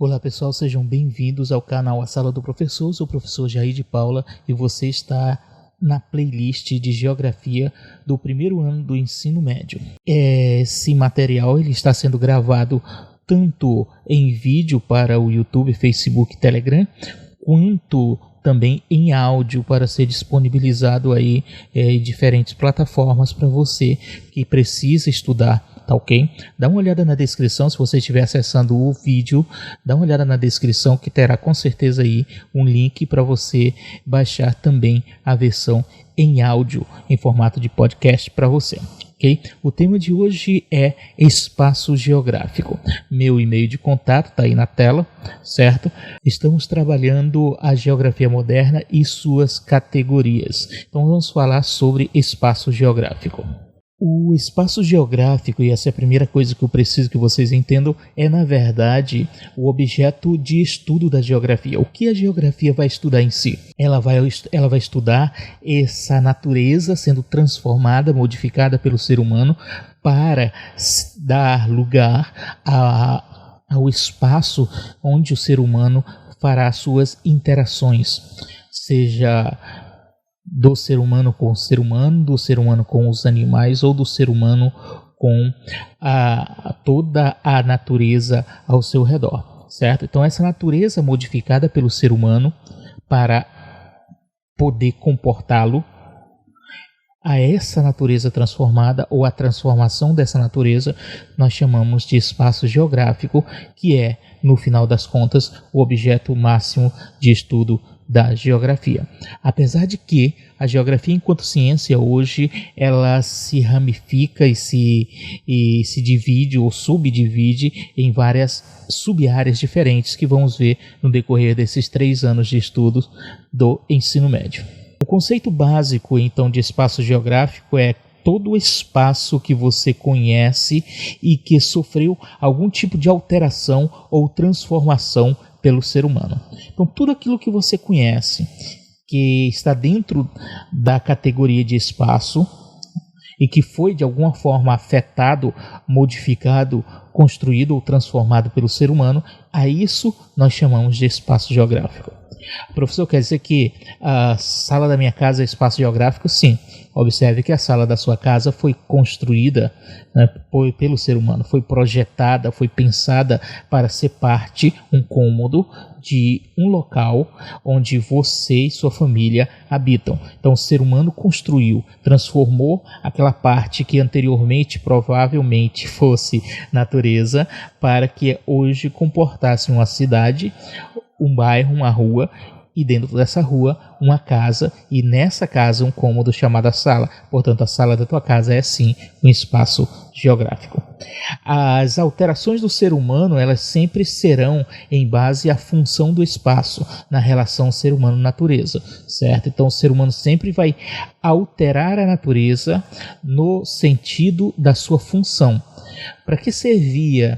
Olá pessoal, sejam bem-vindos ao canal A Sala do Professor. Eu sou o professor Jair de Paula e você está na playlist de Geografia do primeiro ano do ensino médio. Esse material ele está sendo gravado tanto em vídeo para o YouTube, Facebook e Telegram, quanto também em áudio para ser disponibilizado aí em diferentes plataformas para você que precisa estudar. Tá ok? Dá uma olhada na descrição, se você estiver acessando o vídeo, dá uma olhada na descrição que terá com certeza aí um link para você baixar também a versão em áudio, em formato de podcast para você. Okay? O tema de hoje é espaço geográfico. Meu e-mail de contato está aí na tela, certo? Estamos trabalhando a geografia moderna e suas categorias. Então vamos falar sobre espaço geográfico. O espaço geográfico, e essa é a primeira coisa que eu preciso que vocês entendam, é na verdade o objeto de estudo da geografia. O que a geografia vai estudar em si? Ela vai estudar essa natureza sendo transformada, modificada pelo ser humano para dar lugar ao espaço onde o ser humano fará suas interações, seja do ser humano com o ser humano, do ser humano com os animais ou do ser humano com toda a natureza ao seu redor, certo? Então essa natureza modificada pelo ser humano para poder comportá-lo, a essa natureza transformada ou a transformação dessa natureza nós chamamos de espaço geográfico, que é, no final das contas, o objeto máximo de estudo da geografia. Apesar de que a geografia enquanto ciência hoje ela se ramifica e se divide ou subdivide em várias sub-áreas diferentes que vamos ver no decorrer desses 3 anos de estudos do ensino médio. O conceito básico então de espaço geográfico é todo o espaço que você conhece e que sofreu algum tipo de alteração ou transformação pelo ser humano. Então tudo aquilo que você conhece que está dentro da categoria de espaço e que foi de alguma forma afetado, modificado, construído ou transformado pelo ser humano, a isso nós chamamos de espaço geográfico. Professor, quer dizer que a sala da minha casa é espaço geográfico? Sim. Observe que a sala da sua casa foi construída pelo ser humano, foi projetada, foi pensada para ser parte, um cômodo de um local onde você e sua família habitam. Então o ser humano construiu, transformou aquela parte que anteriormente provavelmente fosse natureza para que hoje comportasse uma cidade, um bairro, uma rua, e dentro dessa rua uma casa, e nessa casa um cômodo chamado sala. Portanto, a sala da tua casa é sim um espaço geográfico. As alterações do ser humano elas sempre serão em base à função do espaço na relação ser humano-natureza, certo? Então o ser humano sempre vai alterar a natureza no sentido da sua função. Para que servia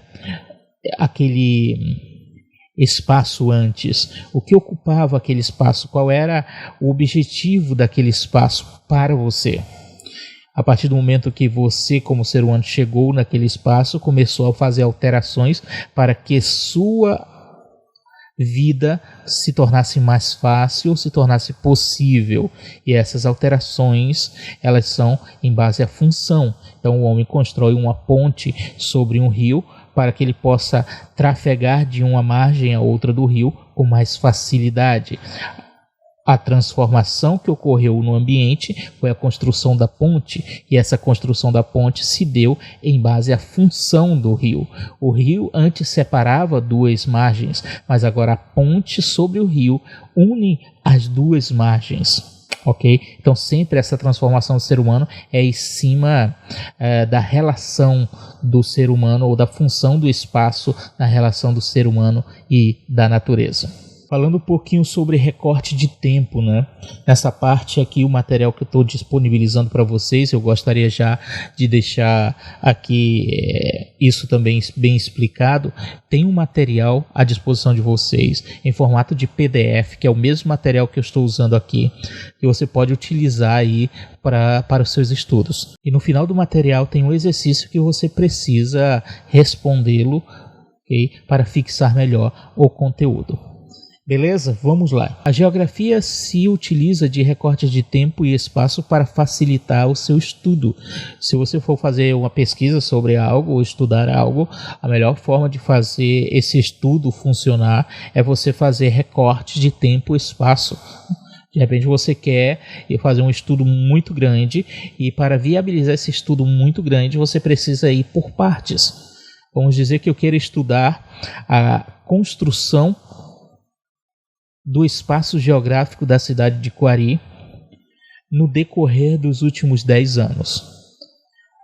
aquele espaço antes? O que ocupava aquele espaço? Qual era o objetivo daquele espaço para você? A partir do momento que você, como ser humano, chegou naquele espaço, começou a fazer alterações para que sua vida se tornasse mais fácil, se tornasse possível. E essas alterações, elas são em base à função. Então o homem constrói uma ponte sobre um rio para que ele possa trafegar de uma margem a outra do rio com mais facilidade. A transformação que ocorreu no ambiente foi a construção da ponte, e essa construção da ponte se deu em base à função do rio. O rio antes separava 2 margens, mas agora a ponte sobre o rio une as 2 margens. Ok? Então sempre essa transformação do ser humano é em cima da relação do ser humano ou da função do espaço na relação do ser humano e da natureza. Falando um pouquinho sobre recorte de tempo, né? Nessa parte aqui, o material que eu estou disponibilizando para vocês, eu gostaria já de deixar aqui isso também bem explicado. Tem um material à disposição de vocês em formato de PDF, que é o mesmo material que eu estou usando aqui, que você pode utilizar aí para os seus estudos. E no final do material tem um exercício que você precisa respondê-lo, okay? Para fixar melhor o conteúdo. Beleza? Vamos lá. A geografia se utiliza de recortes de tempo e espaço para facilitar o seu estudo. Se você for fazer uma pesquisa sobre algo ou estudar algo, a melhor forma de fazer esse estudo funcionar é você fazer recortes de tempo e espaço. De repente você quer fazer um estudo muito grande e para viabilizar esse estudo muito grande você precisa ir por partes. Vamos dizer que eu queira estudar a construção do espaço geográfico da cidade de Coari no decorrer dos últimos 10 anos.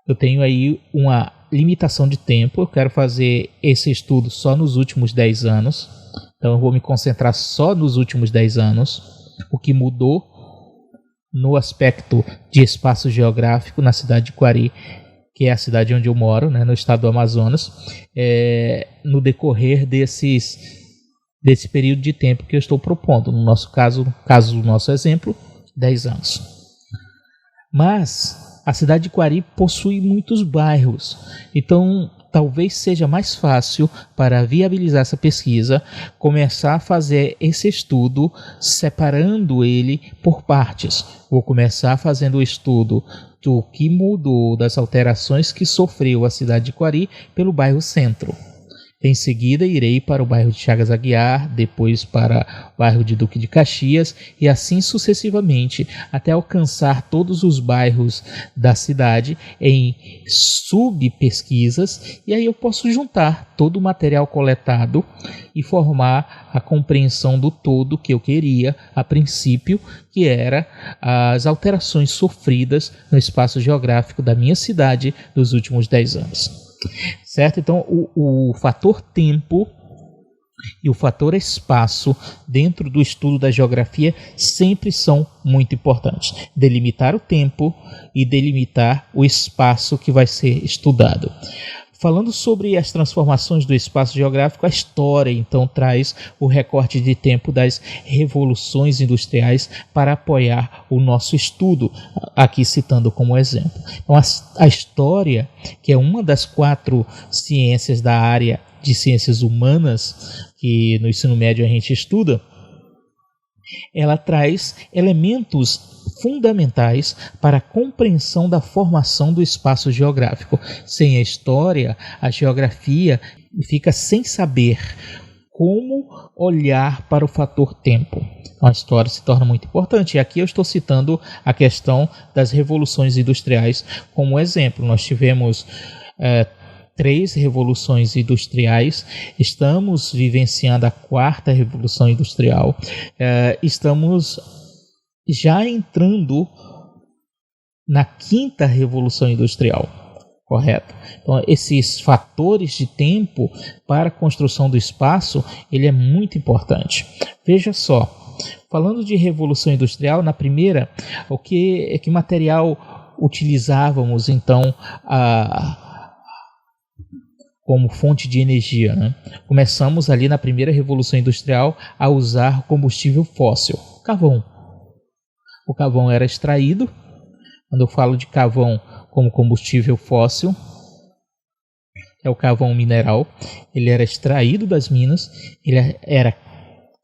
Eu tenho aí uma limitação de tempo, eu quero fazer esse estudo só nos últimos 10 anos, então eu vou me concentrar só nos últimos 10 anos, o que mudou no aspecto de espaço geográfico na cidade de Coari, que é a cidade onde eu moro, né, no estado do Amazonas, no decorrer desse período de tempo que eu estou propondo. No nosso caso do nosso exemplo, 10 anos. Mas a cidade de Coari possui muitos bairros, então talvez seja mais fácil para viabilizar essa pesquisa começar a fazer esse estudo separando ele por partes. Vou começar fazendo o estudo do que mudou, das alterações que sofreu a cidade de Coari pelo bairro Centro. Em seguida, irei para o bairro de Chagas Aguiar, depois para o bairro de Duque de Caxias e assim sucessivamente, até alcançar todos os bairros da cidade em subpesquisas, e aí eu posso juntar todo o material coletado e formar a compreensão do todo que eu queria a princípio, que era as alterações sofridas no espaço geográfico da minha cidade nos últimos 10 anos. Certo? Então, o fator tempo e o fator espaço dentro do estudo da geografia sempre são muito importantes. Delimitar o tempo e delimitar o espaço que vai ser estudado. Falando sobre as transformações do espaço geográfico, a história então traz o recorte de tempo das revoluções industriais para apoiar o nosso estudo, aqui citando como exemplo. Então, a história, que é uma das 4 ciências da área de ciências humanas que no ensino médio a gente estuda, ela traz elementos fundamentais para a compreensão da formação do espaço geográfico. Sem a história, a geografia fica sem saber como olhar para o fator tempo. Então, a história se torna muito importante. E aqui eu estou citando a questão das revoluções industriais como exemplo. Nós tivemos 3 revoluções industriais, estamos vivenciando a 4ª revolução industrial, estamos já entrando na 5ª revolução industrial, correto? Então, esses fatores de tempo para a construção do espaço, ele é muito importante. Veja só, falando de revolução industrial, na primeira, que material utilizávamos então como fonte de energia, né? Começamos ali na primeira revolução industrial a usar combustível fóssil, carvão. O carvão era extraído. Quando eu falo de carvão como combustível fóssil, é o carvão mineral. Ele era extraído das minas, ele era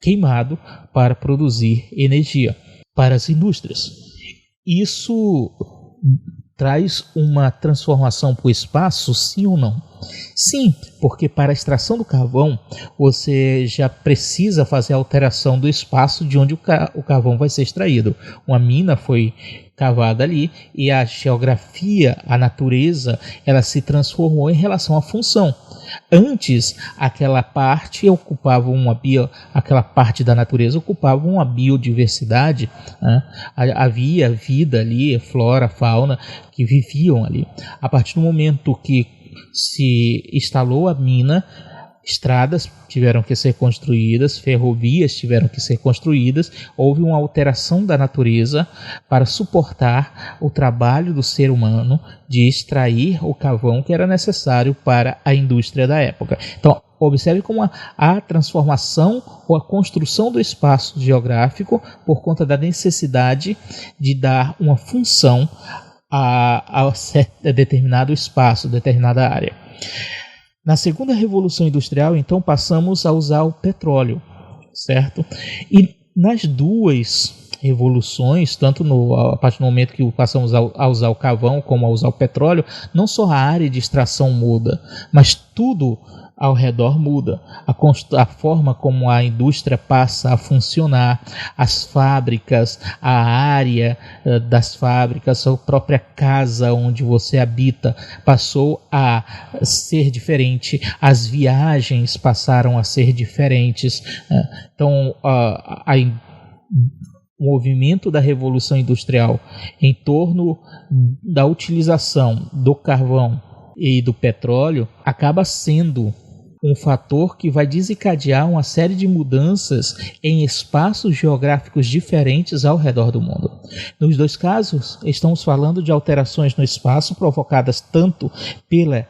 queimado para produzir energia para as indústrias. Isso traz uma transformação para o espaço, sim ou não? Sim, porque para a extração do carvão, você já precisa fazer a alteração do espaço de onde o carvão vai ser extraído. Uma mina foi cavada ali e a geografia, a natureza, ela se transformou em relação à função. Antes, aquela parte da natureza ocupava uma biodiversidade, né? Havia vida ali, flora, fauna, que viviam ali. A partir do momento que se instalou a mina, estradas tiveram que ser construídas, ferrovias tiveram que ser construídas, houve uma alteração da natureza para suportar o trabalho do ser humano de extrair o carvão que era necessário para a indústria da época. Então, observe como a transformação ou a construção do espaço geográfico por conta da necessidade de dar uma função a determinado espaço, determinada área. Na segunda revolução industrial, então, passamos a usar o petróleo, certo? E nas duas revoluções, tanto a partir do momento que passamos a usar o carvão como a usar o petróleo, não só a área de extração muda, mas tudo ao redor muda. A forma como a indústria passa a funcionar, as fábricas, a área das fábricas, a própria casa onde você habita passou a ser diferente, as viagens passaram a ser diferentes. Então, o movimento da Revolução Industrial em torno da utilização do carvão e do petróleo acaba sendo um fator que vai desencadear uma série de mudanças em espaços geográficos diferentes ao redor do mundo. Nos dois casos, estamos falando de alterações no espaço provocadas tanto pela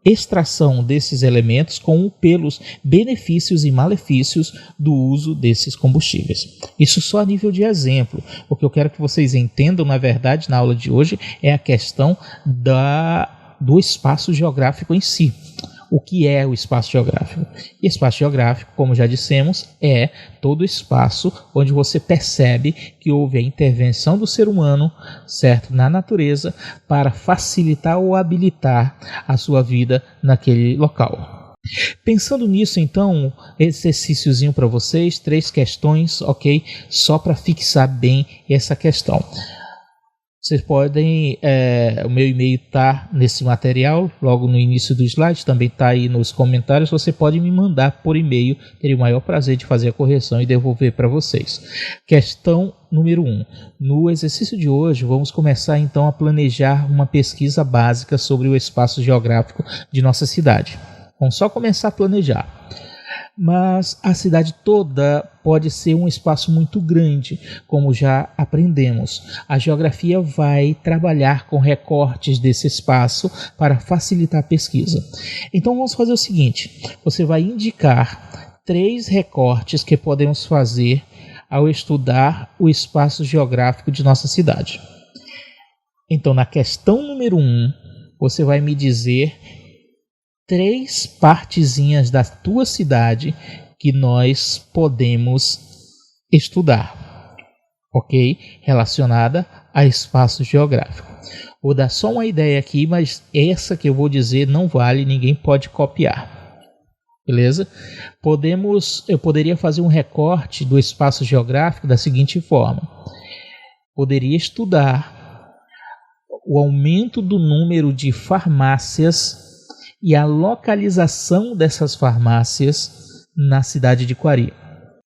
extração desses elementos como pelos benefícios e malefícios do uso desses combustíveis. Isso só a nível de exemplo. O que eu quero que vocês entendam, na verdade, na aula de hoje, é a questão do espaço geográfico em si. O que é o espaço geográfico? E espaço geográfico, como já dissemos, é todo espaço onde você percebe que houve a intervenção do ser humano, certo, na natureza, para facilitar ou habilitar a sua vida naquele local. Pensando nisso, então, exercíciozinho para vocês, 3 questões, ok? Só para fixar bem essa questão. Vocês podem, o meu e-mail está nesse material, logo no início do slide, também está aí nos comentários, você pode me mandar por e-mail, teria o maior prazer de fazer a correção e devolver para vocês. Questão número 1. No exercício de hoje, vamos começar então a planejar uma pesquisa básica sobre o espaço geográfico de nossa cidade. Vamos só começar a planejar. Mas a cidade toda pode ser um espaço muito grande, como já aprendemos. A geografia vai trabalhar com recortes desse espaço para facilitar a pesquisa. Então vamos fazer o seguinte, você vai indicar 3 recortes que podemos fazer ao estudar o espaço geográfico de nossa cidade. Então na questão número 1, você vai me dizer 3 partezinhas da tua cidade que nós podemos estudar, ok? Relacionada a espaço geográfico. Vou dar só uma ideia aqui, mas essa que eu vou dizer não vale, ninguém pode copiar. Beleza? Eu poderia fazer um recorte do espaço geográfico da seguinte forma. Poderia estudar o aumento do número de farmácias e a localização dessas farmácias na cidade de Quari.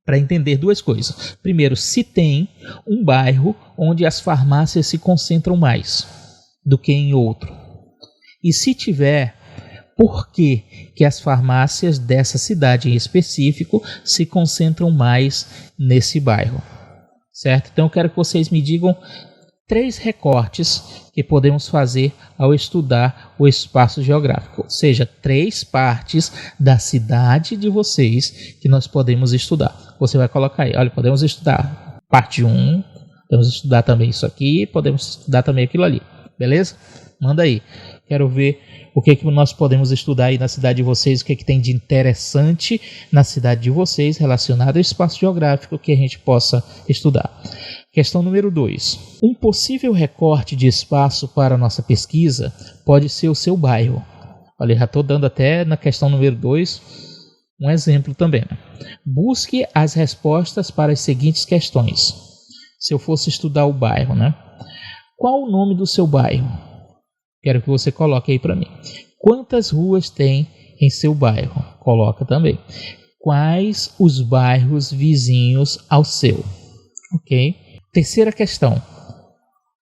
Para entender 2 coisas. Primeiro, se tem um bairro onde as farmácias se concentram mais do que em outro. E se tiver, por que as farmácias dessa cidade em específico se concentram mais nesse bairro? Certo? Então eu quero que vocês me digam 3 recortes que podemos fazer ao estudar o espaço geográfico, ou seja, 3 partes da cidade de vocês que nós podemos estudar. Você vai colocar aí, olha, podemos estudar parte 1, podemos estudar também isso aqui, podemos estudar também aquilo ali, beleza? Manda aí, quero ver o que nós podemos estudar aí na cidade de vocês, o que tem de interessante na cidade de vocês relacionado ao espaço geográfico que a gente possa estudar. Questão número 2. Um possível recorte de espaço para a nossa pesquisa pode ser o seu bairro. Olha, já estou dando até na questão número 2 um exemplo também. Né? Busque as respostas para as seguintes questões. Se eu fosse estudar o bairro, né? Qual o nome do seu bairro? Quero que você coloque aí para mim. Quantas ruas tem em seu bairro? Coloca também. Quais os bairros vizinhos ao seu? Ok? Terceira questão.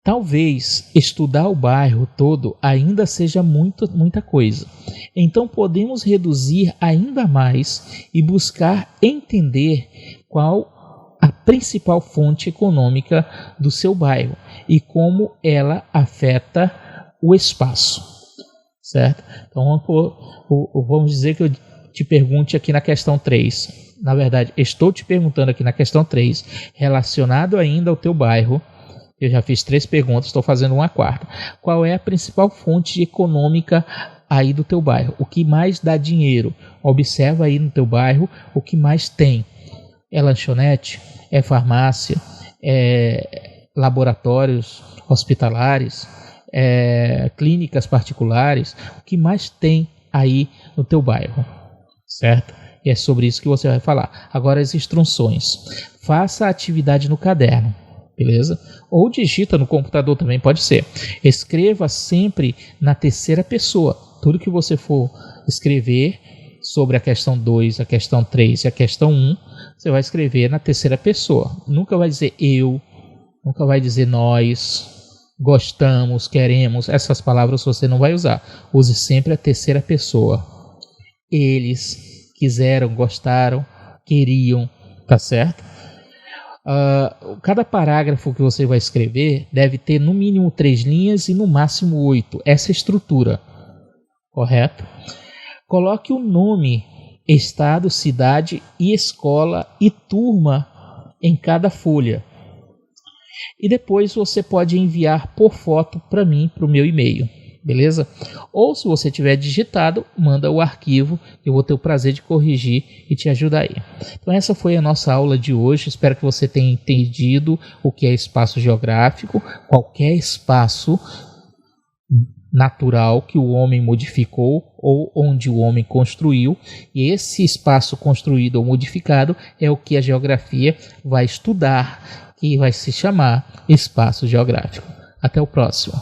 Talvez estudar o bairro todo ainda seja muita coisa. Então podemos reduzir ainda mais e buscar entender qual a principal fonte econômica do seu bairro e como ela afeta o espaço. Certo? Então vamos dizer que eu te pergunte aqui na questão 3. Na verdade, estou te perguntando aqui na questão 3, relacionado ainda ao teu bairro, eu já fiz 3 perguntas, estou fazendo uma 4ª. Qual é a principal fonte econômica aí do teu bairro, o que mais dá dinheiro. Observa aí no teu bairro o que mais tem. É lanchonete? É farmácia? É laboratórios hospitalares? É clínicas particulares? O que mais tem aí no teu bairro, certo? E é sobre isso que você vai falar. Agora as instruções. Faça a atividade no caderno, beleza? Ou digita no computador também, pode ser. Escreva sempre na terceira pessoa. Tudo que você for escrever sobre a questão 2, a questão 3 e a questão 1, você vai escrever na terceira pessoa. Nunca vai dizer eu, nunca vai dizer nós, gostamos, queremos. Essas palavras você não vai usar. Use sempre a terceira pessoa. Eles quiseram, gostaram, queriam, tá certo? Cada parágrafo que você vai escrever deve ter no mínimo 3 linhas e no máximo 8. Essa estrutura, correto? Coloque o nome, estado, cidade e escola e turma em cada folha. E depois você pode enviar por foto para mim, para o meu e-mail. Beleza? Ou se você tiver digitado, manda o arquivo, eu vou ter o prazer de corrigir e te ajudar aí. Então essa foi a nossa aula de hoje, espero que você tenha entendido o que é espaço geográfico. Qualquer espaço natural que o homem modificou ou onde o homem construiu, e esse espaço construído ou modificado é o que a geografia vai estudar, que vai se chamar espaço geográfico. Até o próximo.